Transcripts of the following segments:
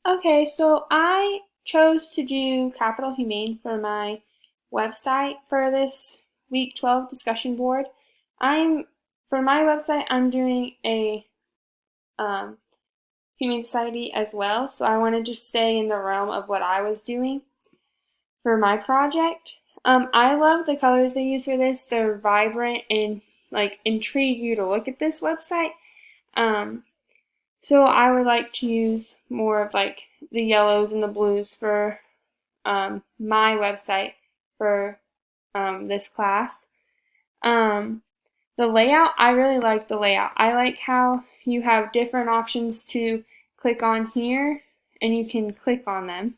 Okay, so I chose to do Capital Humane for my website for this week 12 discussion board. For my website, I'm doing a um, Humane Society as well, so I wanted to stay in the realm of what I was doing for my project. I love the colors they use for this. They're vibrant and like intrigue you to look at this website. So I would like to use more of like the yellows and the blues for my website for this class. The layout, I really like the layout. I like how you have different options to click on here, and you can click on them.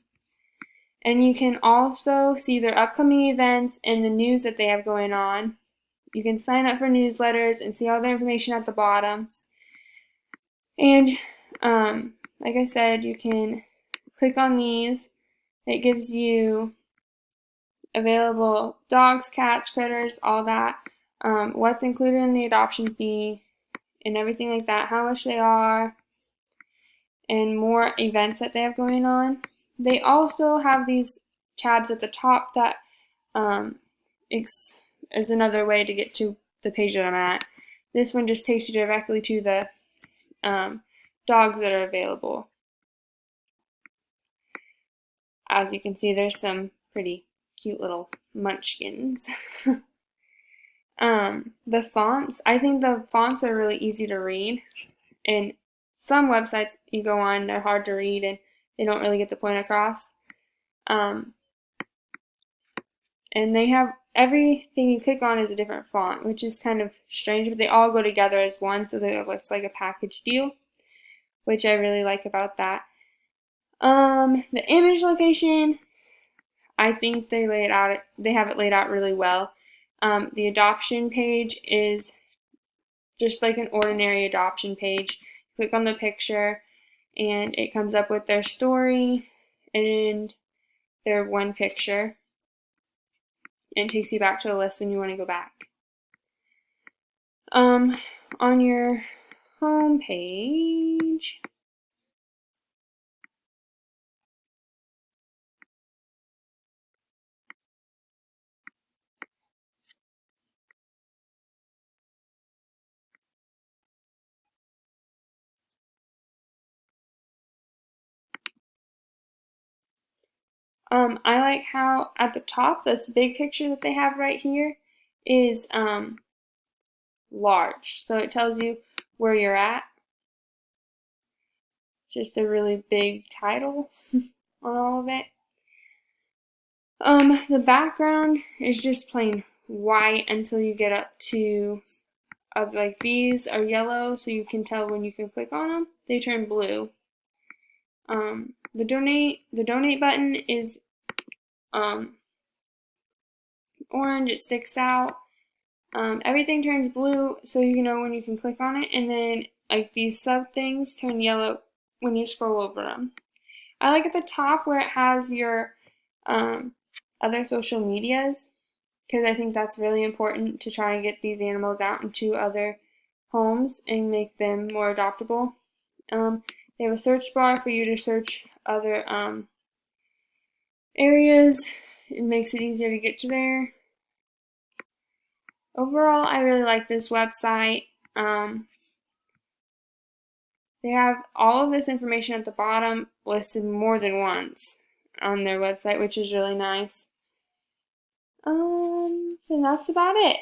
And you can also see their upcoming events and the news that they have going on. You can sign up for newsletters and see all their information at the bottom. And like I said, you can click on these. It gives you available dogs, cats, critters, all that, what's included in the adoption fee, and everything like that, how much they are, and more events that they have going on. They also have these tabs at the top that is another way to get to the page that I'm at. This one just takes you directly to the dogs that are available. As you can see, there's some pretty cute little munchkins. The fonts, I think the fonts are really easy to read. And some websites you go on, they're hard to read and they don't really get the point across. And they have everything you click on is a different font, which is kind of strange, but they all go together as one, so it looks like a package deal, which I really like about that. The image location, I think they have it laid out really well. The adoption page is just like an ordinary adoption page. Click on the picture and it comes up with their story and their one picture, and takes you back to the list when you want to go back. On your home page, I like how at the top, this big picture that they have right here is large. So it tells you where you're at. Just a really big title on all of it. The background is just plain white until you get up to like these are yellow, so you can tell when you can click on them. They turn blue. The donate button is orange. It sticks out. Everything turns blue, so you know when you can click on it, and then like these sub things turn yellow when you scroll over them. I like at the top where it has your other social medias, because I think that's really important to try and get these animals out into other homes and make them more adoptable. They have a search bar for you to search other areas. It makes it easier to get to there. Overall, I really like this website. They have all of this information at the bottom listed more than once on their website, which is really nice. And that's about it.